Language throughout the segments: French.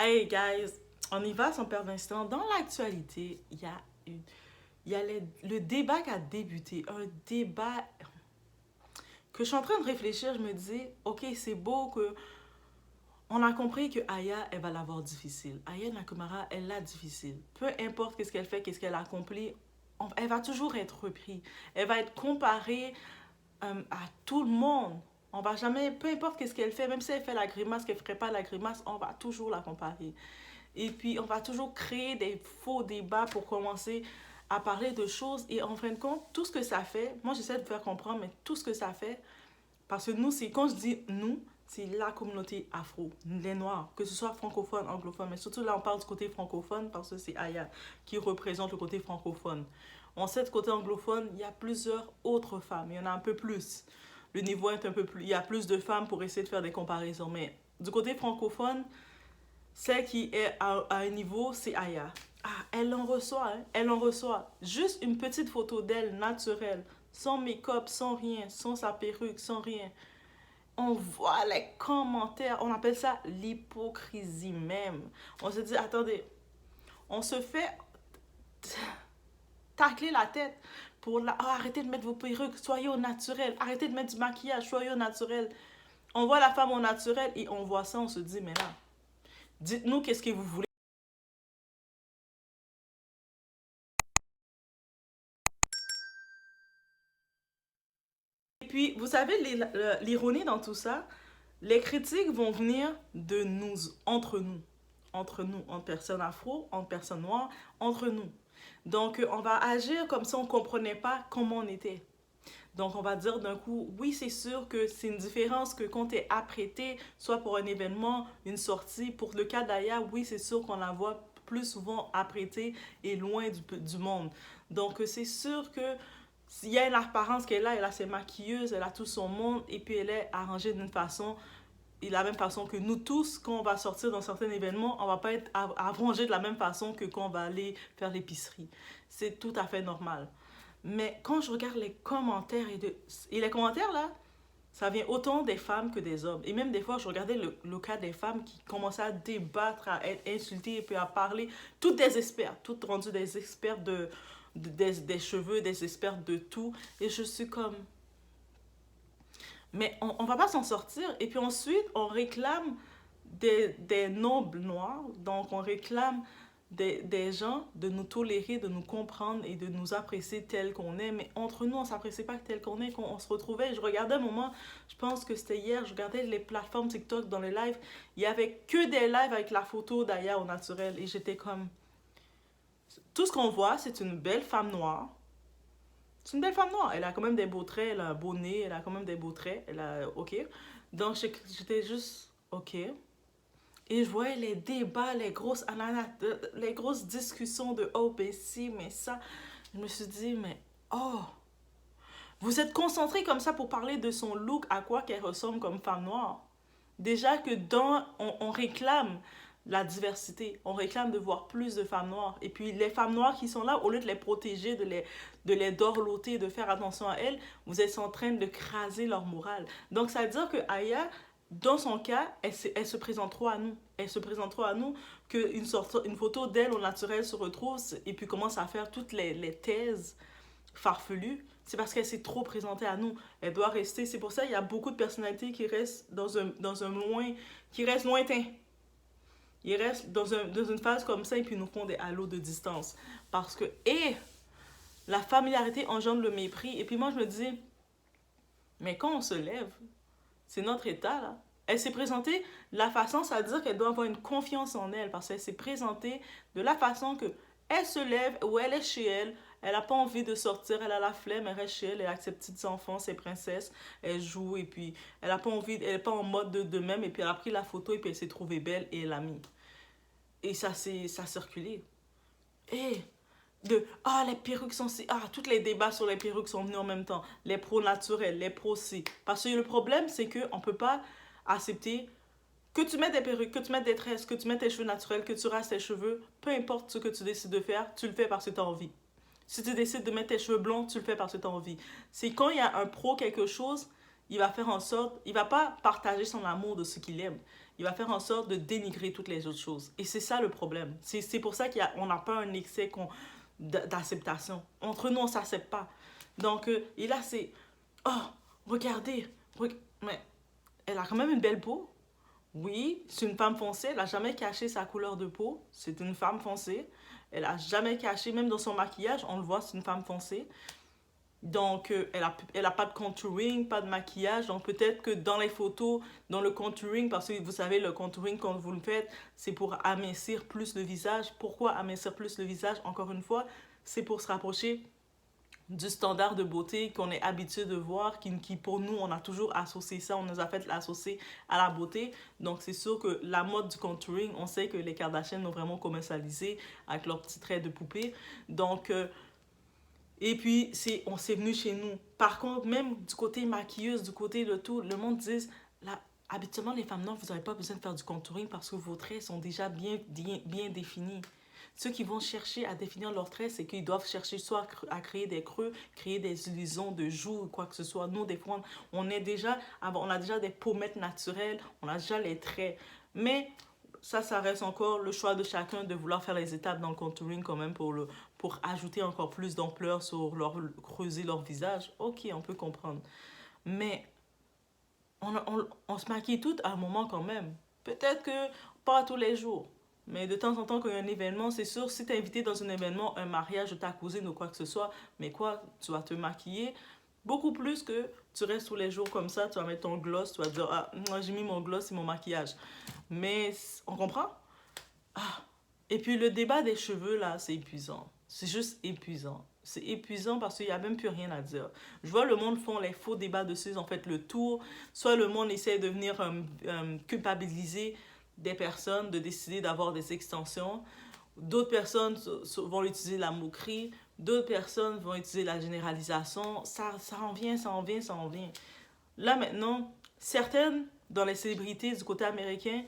Hey guys, on y va sans perdre d'instant. Dans l'actualité, il y a le débat qui a débuté. Un débat que je suis en train de réfléchir. Je me dis, ok, c'est beau que on a compris que Aya, elle va l'avoir difficile. Aya Nakamura, elle l'a difficile. Peu importe qu'est-ce qu'elle fait, qu'est-ce qu'elle accomplit, elle va toujours être reprise. Elle va être comparée à tout le monde. On va jamais, peu importe qu'est-ce qu'elle fait, même si elle fait la grimace, qu'elle ferait pas la grimace, on va toujours la comparer. Et puis, on va toujours créer des faux débats pour commencer à parler de choses. Et en fin de compte, tout ce que ça fait, moi j'essaie de faire comprendre, mais tout ce que ça fait, parce que nous, c'est quand je dis nous, c'est la communauté afro, les noirs, que ce soit francophone, anglophone, mais surtout là on parle du côté francophone parce que c'est Aya qui représente le côté francophone. On sait du côté anglophone, il y a plusieurs autres femmes, il y en a un peu plus. Le niveau est un peu plus, il y a plus de femmes pour essayer de faire des comparaisons, mais du côté francophone, celle qui est à un niveau, c'est Aya. Ah, elle en reçoit, hein? Elle en reçoit. Juste une petite photo d'elle naturelle, sans make-up, sans rien, sans sa perruque, sans rien. On voit les commentaires, on appelle ça l'hypocrisie même. On se dit, attendez, on se fait tacler la tête pour oh, arrêtez de mettre vos perruques, soyez au naturel, arrêtez de mettre du maquillage, soyez au naturel. On voit la femme au naturel et on voit ça, on se dit, mais là, dites-nous qu'est-ce que vous voulez. Et puis, vous savez, l'ironie dans tout ça, les critiques vont venir de nous, entre nous, entre personnes afro, entre personnes noires, entre nous. Donc, on va agir comme si on ne comprenait pas comment on était. Donc, on va dire d'un coup, oui, c'est sûr que c'est une différence que quand tu es apprêté, soit pour un événement, une sortie. Pour le cas d'Aya, oui, c'est sûr qu'on la voit plus souvent apprêtée et loin du monde. Donc, c'est sûr que il y a une apparence qu'elle a, elle a ses maquilleuses, elle a tout son monde, et puis elle est arrangée d'une façon, et de la même façon que nous tous, quand on va sortir dans certains événements, on va pas être arrangé de la même façon que quand on va aller faire l'épicerie. C'est tout à fait normal. Mais quand je regarde les commentaires et les commentaires là, ça vient autant des femmes que des hommes. Et même des fois, je regardais le cas des femmes qui commençaient à débattre, à être insultées et puis à parler, toutes des experts, toutes rendues des experts des cheveux, des experts de tout. Et je suis comme, mais on va pas s'en sortir. Et puis ensuite, on réclame des nobles noirs. Donc, on réclame des gens de nous tolérer, de nous comprendre et de nous apprécier tel qu'on est. Mais entre nous, on ne s'apprécie pas tel qu'on est. Quand on se retrouvait, je regardais un moment, je pense que c'était hier, je regardais les plateformes TikTok dans les lives. Il y avait que des lives avec la photo d'Aya au naturel. Et j'étais comme, tout ce qu'on voit, c'est une belle femme noire. C'est une belle femme noire. Elle a quand même des beaux traits, elle a un beau nez, elle a quand même des beaux traits. Elle a, ok. Donc j'étais juste, ok. Et je voyais les débats, les grosses discussions de oh, ben si, mais ça. Je me suis dit, mais oh, vous êtes concentrés comme ça pour parler de son look, à quoi qu'elle ressemble comme femme noire. Déjà que on réclame la diversité, on réclame de voir plus de femmes noires. Et puis les femmes noires qui sont là, au lieu de les protéger, de les dorloter, de faire attention à elles, vous êtes en train de craser leur morale. Donc ça veut dire que Aya, dans son cas, elle se présente trop à nous. Elle se présente trop à nous une photo d'elle au naturel se retrouve et puis commence à faire toutes les thèses farfelues. C'est parce qu'elle s'est trop présentée à nous. Elle doit rester. C'est pour ça qu'il y a beaucoup de personnalités qui restent dans un loin, qui restent lointains. Ils restent dans une phase comme ça et puis nous font des halos de distance. Parce que, et la familiarité engendre le mépris. Et puis moi, je me dis, mais quand on se lève, c'est notre état, là. Elle s'est présentée de la façon, ça veut dire qu'elle doit avoir une confiance en elle, parce qu'elle s'est présentée de la façon que elle se lève ou elle est chez elle, elle n'a pas envie de sortir, elle a la flemme, elle reste chez elle, elle a ses petits enfants, ses princesses, elle joue et puis elle n'a pas envie, elle n'est pas en mode de même et puis elle a pris la photo et puis elle s'est trouvée belle et elle l'a mis. Et ça a circulé. Et ah, les perruques sont si, ah, tous les débats sur les perruques sont venus en même temps, les pros naturels, les pros si, parce que le problème c'est que on peut pas accepter que tu mettes des perruques, que tu mettes des tresses, que tu mettes tes cheveux naturels, que tu rases tes cheveux, peu importe ce que tu décides de faire, tu le fais parce que tu as envie. Si tu décides de mettre tes cheveux blonds, tu le fais parce que tu as envie. C'est quand il y a un pro quelque chose, il va faire en sorte, il va pas partager son amour de ce qu'il aime. Il va faire en sorte de dénigrer toutes les autres choses. Et c'est ça le problème. C'est pour ça qu'on n'a pas un excès d'acceptation. Entre nous, on ne s'accepte pas. Donc, et là, c'est, oh, regardez, mais elle a quand même une belle peau. Oui, c'est une femme foncée. Elle n'a jamais caché sa couleur de peau. C'est une femme foncée. Elle n'a jamais caché, même dans son maquillage, on le voit, c'est une femme foncée. Donc, elle a pas de contouring, pas de maquillage. Donc, peut-être que dans les photos, dans le contouring, parce que vous savez, le contouring, quand vous le faites, c'est pour amincir plus le visage. Pourquoi amincir plus le visage? Encore une fois, c'est pour se rapprocher du standard de beauté qu'on est habitué de voir, qui pour nous, on a toujours associé ça, on nous a fait l'associer à la beauté. Donc, c'est sûr que la mode du contouring, on sait que les Kardashians ont vraiment commercialisé avec leurs petits traits de poupée. Donc, et puis, on s'est venu chez nous. Par contre, même du côté maquilleuse, du côté de tout, le monde dit, là, habituellement, les femmes noires, vous n'avez pas besoin de faire du contouring parce que vos traits sont déjà bien définis. Ceux qui vont chercher à définir leurs traits, c'est qu'ils doivent chercher soit à créer des creux, créer des illusions de joues, quoi que ce soit. Nous, des fois, on a déjà des pommettes naturelles, on a déjà les traits. Mais ça reste encore le choix de chacun de vouloir faire les étapes dans le contouring quand même pour ajouter encore plus d'ampleur creuser leur visage. Ok, on peut comprendre. Mais on se maquille toutes à un moment quand même. Peut-être que pas tous les jours. Mais de temps en temps, quand il y a un événement, c'est sûr, si tu es invité dans un événement, un mariage de ta cousine ou quoi que ce soit, mais quoi, tu vas te maquiller beaucoup plus que tu restes tous les jours comme ça, tu vas mettre ton gloss, tu vas dire, ah, moi j'ai mis mon gloss et mon maquillage. Mais on comprend? Ah. Et puis le débat des cheveux, là, c'est épuisant. C'est juste épuisant. C'est épuisant parce qu'il n'y a même plus rien à dire. Je vois le monde font les faux débats dessus, en fait, le tour. Soit le monde essaie de venir culpabiliser des personnes, de décider d'avoir des extensions. D'autres personnes vont utiliser la moquerie. D'autres personnes vont utiliser la généralisation. Ça en vient, ça en vient, ça en vient. Là, maintenant, certaines, dans les célébrités du côté américain,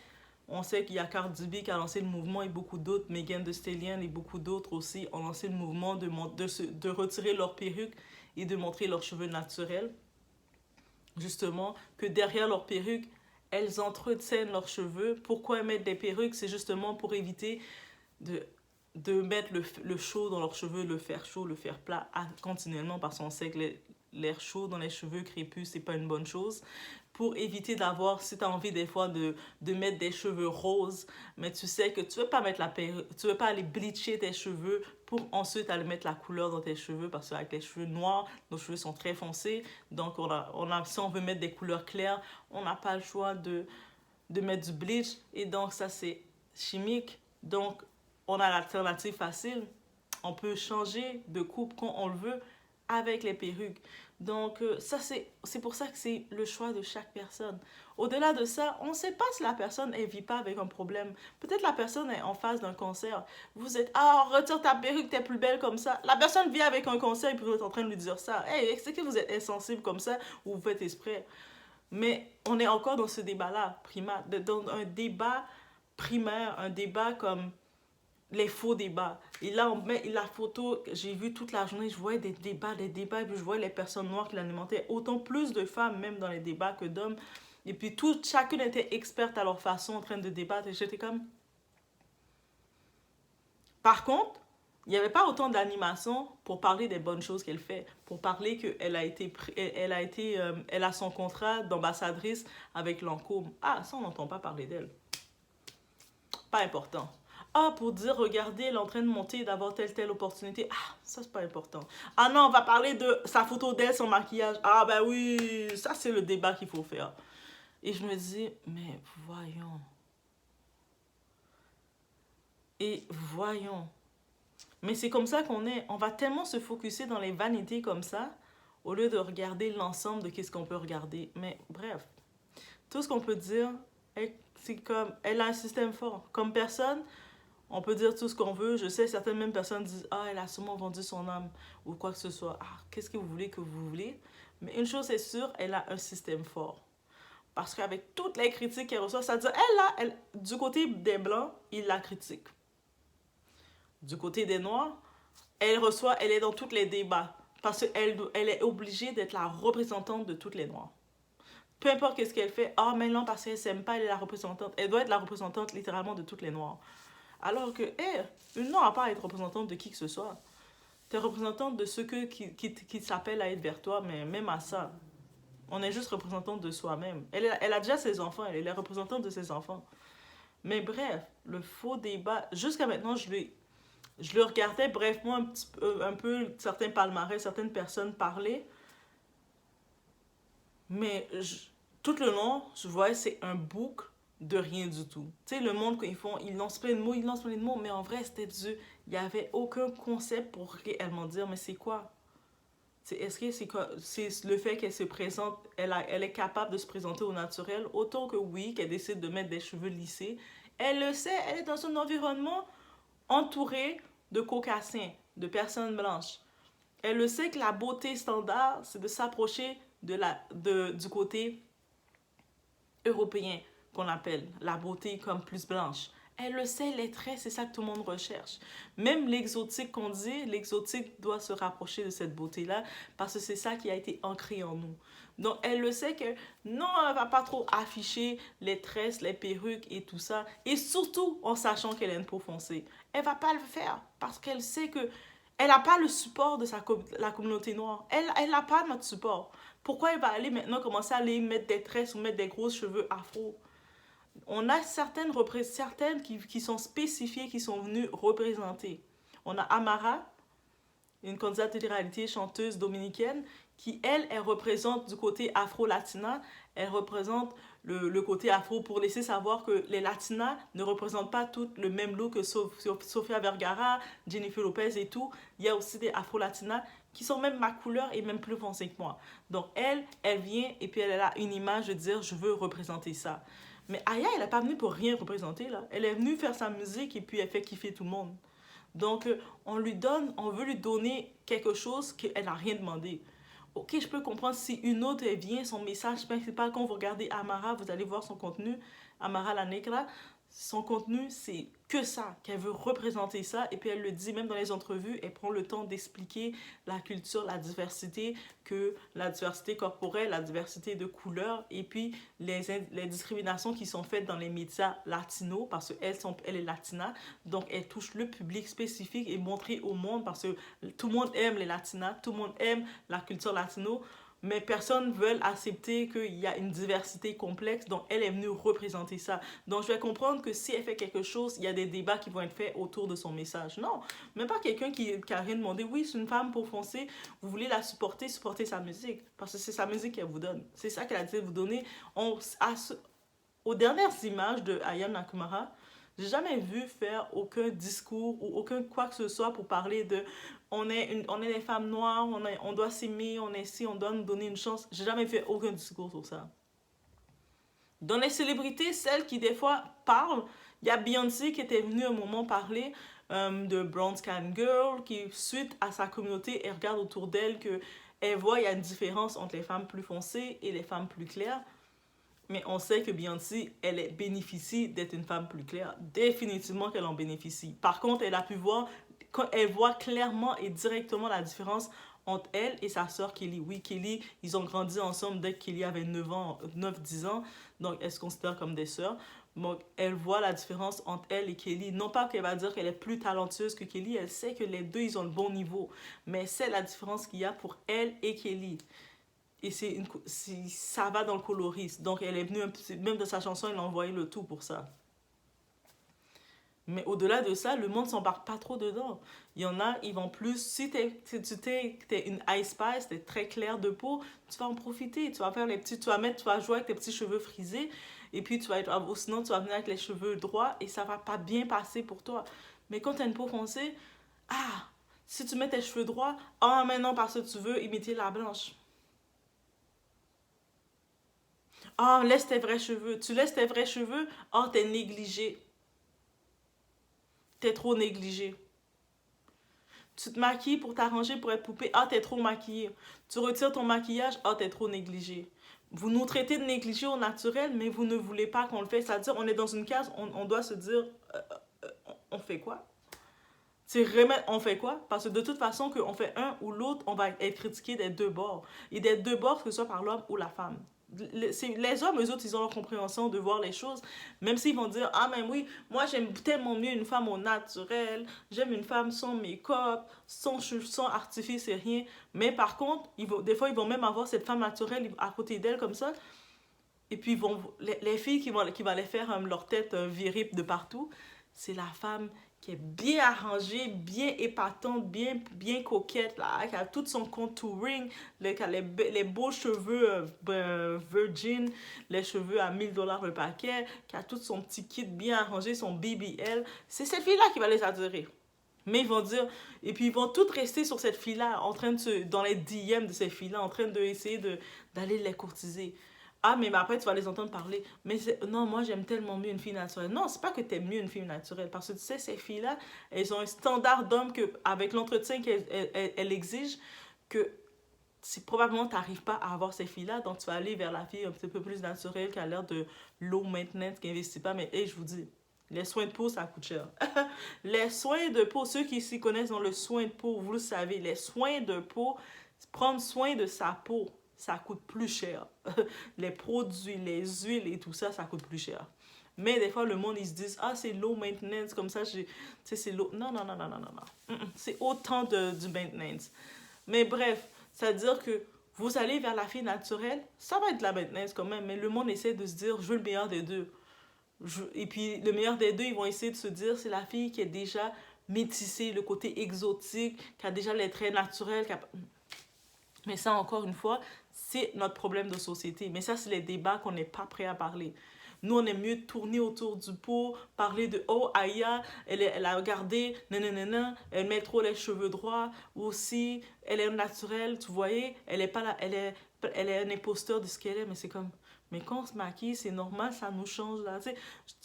on sait qu'il y a Cardi B qui a lancé le mouvement et beaucoup d'autres, Megan Thee Stallion et beaucoup d'autres aussi ont lancé le mouvement de retirer leurs perruques et de montrer leurs cheveux naturels. Justement, que derrière leurs perruques, elles entretiennent leurs cheveux. Pourquoi mettre des perruques? C'est justement pour éviter de mettre le chaud dans leurs cheveux, le faire chaud, le faire plat continuellement parce qu'on sait que l'air chaud dans les cheveux crépus, c'est pas une bonne chose. Pour éviter d'avoir, si tu as envie des fois de mettre des cheveux roses, mais tu sais que tu veux pas mettre tu veux pas aller bleacher tes cheveux pour ensuite aller mettre la couleur dans tes cheveux parce qu'avec les cheveux noirs, nos cheveux sont très foncés. Donc si on veut mettre des couleurs claires, on n'a pas le choix de mettre du bleach et donc ça c'est chimique. Donc on a l'alternative facile. On peut changer de coupe quand on le veut avec les perruques. Donc, c'est pour ça que c'est le choix de chaque personne. Au-delà de ça, on ne sait pas si la personne ne vit pas avec un problème. Peut-être la personne est en phase d'un cancer. Vous êtes, ah, retire ta perruque, t'es plus belle comme ça. La personne vit avec un cancer et puis vous êtes en train de lui dire ça. Hey, c'est que vous êtes insensible comme ça ou vous faites exprès. Mais on est encore dans ce débat-là, dans un débat primaire, un débat comme les faux débats. Et là, on met la photo, j'ai vu toute la journée, je voyais des débats, et puis je voyais les personnes noires qui l'alimentaient. Autant plus de femmes même dans les débats que d'hommes. Et puis chacune était experte à leur façon en train de débattre. Et j'étais comme... Par contre, il n'y avait pas autant d'animation pour parler des bonnes choses qu'elle fait. Pour parler qu'elle elle a son contrat d'ambassadrice avec Lancôme. Ah, ça, on n'entend pas parler d'elle. Pas important. Ah, pour dire, regardez, elle est en train de monter et d'avoir telle opportunité. Ah, ça, c'est pas important. Ah non, on va parler de sa photo d'elle, son maquillage. Ah, ben oui, ça, c'est le débat qu'il faut faire. Et je me dis, mais voyons. Et voyons. Mais c'est comme ça qu'on est. On va tellement se focusser dans les vanités comme ça, au lieu de regarder l'ensemble de qu'est-ce qu'on peut regarder. Mais bref, tout ce qu'on peut dire, c'est comme, elle a un système fort. Comme personne... On peut dire tout ce qu'on veut. Je sais, certaines mêmes personnes disent « Ah, elle a sûrement vendu son âme » ou quoi que ce soit. Ah, qu'est-ce que vous voulez? Mais une chose est sûre, elle a un système fort. Parce qu'avec toutes les critiques qu'elle reçoit, ça veut dire du côté des Blancs, ils la critiquent. Du côté des Noirs, elle est dans tous les débats. Parce qu'elle est obligée d'être la représentante de toutes les Noirs. peu importe qu'est-ce qu'elle fait, ah, mais non, parce qu'elle s'aime pas, elle est la représentante. Elle doit être la représentante littéralement de toutes les Noirs. Alors que, une Noire n'a pas à être représentante de qui que ce soit. Tu es représentante de ceux qui s'appellent à être vers toi, mais même à ça, on est juste représentante de soi-même. Elle a déjà ses enfants, elle est la représentante de ses enfants. Mais bref, le faux débat, jusqu'à maintenant, je le regardais brièvement un peu certains palmarès, certaines personnes parler, mais tout le long, je voyais c'est un bouc de rien du tout. Tu sais, le monde, quand ils lancent plein de mots, ils lancent plein de mots, mais en vrai, c'était du... Il n'y avait aucun concept pour réellement dire, mais c'est quoi? Est-ce que c'est le fait qu'elle se présente, elle est capable de se présenter au naturel, autant que oui, qu'elle décide de mettre des cheveux lissés. Elle le sait, elle est dans un environnement entouré de caucasiens, de personnes blanches. Elle le sait que la beauté standard, c'est de s'approcher du côté européen, qu'on appelle la beauté comme plus blanche. Elle le sait, les traits, c'est ça que tout le monde recherche. Même l'exotique qu'on dit, l'exotique doit se rapprocher de cette beauté-là parce que c'est ça qui a été ancré en nous. Donc, elle le sait que non, elle va pas trop afficher les tresses, les perruques et tout ça. Et surtout en sachant qu'elle a une peau foncée. Elle va pas le faire parce qu'elle sait que elle n'a pas le support de la communauté noire. Elle n'a pas notre support. Pourquoi elle va aller maintenant commencer à aller mettre des tresses ou mettre des gros cheveux afro? On a certaines qui sont spécifiées, qui sont venues représenter. On a Amara, une candidate de réalité chanteuse dominicaine, qui, elle représente du côté afro-latina, elle représente le côté afro pour laisser savoir que les latinas ne représentent pas toutes le même look que Sofia Vergara, Jennifer Lopez et tout. Il y a aussi des afro-latinas qui sont même ma couleur et même plus foncées que moi. Donc elle vient et puis elle a une image de dire je veux représenter ça. Mais Aya, elle n'est pas venue pour rien représenter là. Elle est venue faire sa musique et puis elle fait kiffer tout le monde. Donc on veut lui donner quelque chose qu'elle n'a rien demandé. Ok, je peux comprendre si une autre elle vient, son message principal, quand vous regardez Amara, vous allez voir son contenu, Amara la Negra, son contenu c'est que ça, qu'elle veut représenter ça, et puis elle le dit même dans les entrevues, elle prend le temps d'expliquer la culture, la diversité, que la diversité corporelle, la diversité de couleurs, et puis les discriminations qui sont faites dans les médias latinos, parce qu'elle est latina, donc elle touche le public spécifique et montrer au monde, parce que tout le monde aime les latinas, tout le monde aime la culture latino, mais personne ne veut accepter qu'il y a une diversité complexe, donc elle est venue représenter ça. Donc je vais comprendre que si elle fait quelque chose, il y a des débats qui vont être faits autour de son message. Non, même pas quelqu'un qui a rien demandé. Oui, c'est une femme pour foncer, vous voulez la supporter sa musique, parce que c'est sa musique qu'elle vous donne. C'est ça qu'elle a dit de vous donner. Aux dernières images de Ayam Nakamura, j'ai jamais vu faire aucun discours ou aucun quoi que ce soit pour parler de on est des femmes noires, on doit s'aimer, on est ici, on doit nous donner une chance. J'ai jamais fait aucun discours sur ça. Dans les célébrités, celles qui des fois parlent, il y a Beyoncé qui était venue un moment parler de Brown Skin Girl, qui suite à sa communauté, elle regarde autour d'elle que elle voit il y a une différence entre les femmes plus foncées et les femmes plus claires. Mais on sait que Beyoncé, elle bénéficie d'être une femme plus claire. Définitivement qu'elle en bénéficie. Par contre, elle a pu voir, quand elle voit clairement et directement la différence entre elle et sa sœur Kelly. Oui, Kelly, ils ont grandi ensemble dès que Kelly avait 9-10 ans. Donc, elle se considère comme des sœurs. Donc, elle voit la différence entre elle et Kelly. Non pas qu'elle va dire qu'elle est plus talentueuse que Kelly. Elle sait que les deux, ils ont le bon niveau. Mais c'est la différence qu'il y a pour elle et Kelly. Et ça va dans le colorisme. Donc, elle est venue, même de sa chanson, elle a envoyé le tout pour ça. Mais au-delà de ça, le monde s'embarque pas trop dedans. Il y en a, ils vont plus... Si t'es une Ice Spice, t'es très claire de peau, tu vas en profiter. Tu vas faire tu vas jouer avec tes petits cheveux frisés. Et puis, sinon, tu vas venir avec les cheveux droits et ça va pas bien passer pour toi. Mais quand t'as une peau foncée, si tu mets tes cheveux droits, mais non, parce que tu veux imiter la blanche. Laisse tes vrais cheveux. Tu laisses tes vrais cheveux, t'es négligé. T'es trop négligé. Tu te maquilles pour t'arranger pour être poupée, t'es trop maquillée. Tu retires ton maquillage, t'es trop négligé. Vous nous traitez de négligés au naturel, mais vous ne voulez pas qu'on le fasse. C'est-à-dire, on est dans une case, on doit se dire, on fait quoi? On fait quoi? Parce que de toute façon, qu'on fait un ou l'autre, on va être critiqué des deux bords. Et des deux bords, que ce soit par l'homme ou la femme. les hommes, eux autres, ils ont leur compréhension de voir les choses. Même s'ils vont dire, ah, mais oui, moi, j'aime tellement mieux une femme au naturel. J'aime une femme sans make-up, sans artifice et rien. Mais par contre, des fois, ils vont même avoir cette femme naturelle à côté d'elle comme ça. Et puis, les filles qui vont les faire leur tête virer de partout, c'est la femme qui est bien arrangée, bien épatante, bien coquette, là, qui a tout son contouring, qui a les beaux cheveux virgin, les cheveux à 1000 $ le paquet, qui a tout son petit kit bien arrangé, son BBL. C'est cette fille-là qui va les attirer. Mais ils vont dire, et puis ils vont toutes rester sur cette fille-là, dans les DM de ces filles-là, en train d'essayer d'aller les courtiser. Ah, mais après, tu vas les entendre parler. Mais non, moi, j'aime tellement mieux une fille naturelle. Non, c'est pas que tu aimes mieux une fille naturelle. Parce que tu sais, ces filles-là, elles ont un standard d'homme avec l'entretien qu'elles exigent, que si probablement tu n'arrives pas à avoir ces filles-là, donc tu vas aller vers la fille un petit peu plus naturelle, qui a l'air de low maintenance, qui n'investit pas. Mais hey, je vous dis, les soins de peau, ça coûte cher. Les soins de peau, ceux qui s'y connaissent dans le soin de peau, vous le savez, les soins de peau, prendre soin de sa peau, ça coûte plus cher. Les produits, les huiles et tout ça, ça coûte plus cher. Mais des fois, le monde, ils se disent, ah, c'est low maintenance, comme ça, tu sais, c'est low. Non, non, non, non, non, non, non. C'est autant du maintenance. Mais bref, c'est-à-dire que vous allez vers la fille naturelle, ça va être de la maintenance quand même, mais le monde essaie de se dire, je veux le meilleur des deux. Et puis, le meilleur des deux, ils vont essayer de se dire, c'est la fille qui est déjà métissée, le côté exotique, qui a déjà les traits naturels. Mais ça, encore une fois, c'est notre problème de société. Mais ça, c'est les débats qu'on n'est pas prêt à parler. Nous, on aime mieux tourner autour du pot, parler de oh, Aya, elle a regardé, nanana, elle met trop les cheveux droits, ou aussi, elle est naturelle, tu voyais, elle est pas là, elle est un imposteur de ce qu'elle est, mais c'est comme, mais quand on se maquille, c'est normal, ça nous change là. Tu sais,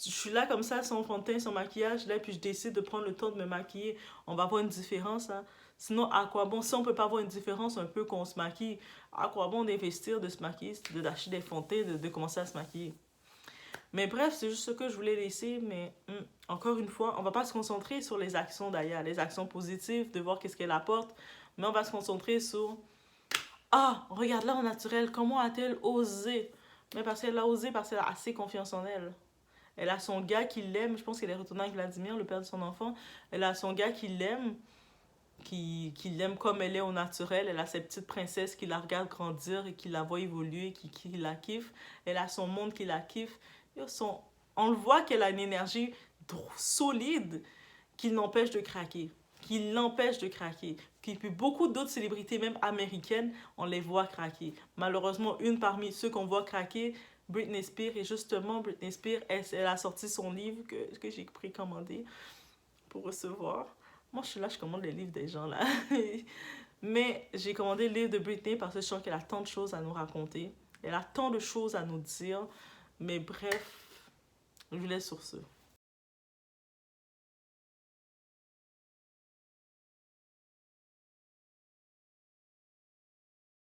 je suis là comme ça, sans fond de teint, sans maquillage, là, puis je décide de prendre le temps de me maquiller. On va voir une différence, hein. Sinon, à quoi bon, si on peut pas avoir une différence un peu quand on se maquille, à quoi bon d'investir, de se maquiller, d'acheter des fonds de teint, de commencer à se maquiller. Mais bref, c'est juste ce que je voulais laisser. Mais encore une fois, on va pas se concentrer sur les actions d'Aya, les actions positives, de voir qu'est-ce qu'elle apporte. Mais on va se concentrer sur ah, regarde-la au naturel, comment a-t-elle osé? Mais parce qu'elle a osé, parce qu'elle a assez confiance en elle. Elle a son gars qui l'aime, je pense qu'elle est retournée avec Vladimir, le père de son enfant. Elle a son gars qui l'aime, qui l'aime comme elle est au naturel. Elle a cette petite princesse qui la regarde grandir et qui la voit évoluer, qui la kiffe. Elle a son monde qui la kiffe. On le voit qu'elle a une énergie solide qui l'empêche de craquer. Qui l'empêche de craquer. Puis beaucoup d'autres célébrités, même américaines, on les voit craquer. Malheureusement, une parmi ceux qu'on voit craquer, Britney Spears. Et justement, Britney Spears, elle a sorti son livre que j'ai précommandé pour recevoir. Moi, je suis là, je commande les livres des gens, là. Mais j'ai commandé le livre de Britney parce que je sens qu'elle a tant de choses à nous raconter. Elle a tant de choses à nous dire. Mais bref, je vous laisse sur ce.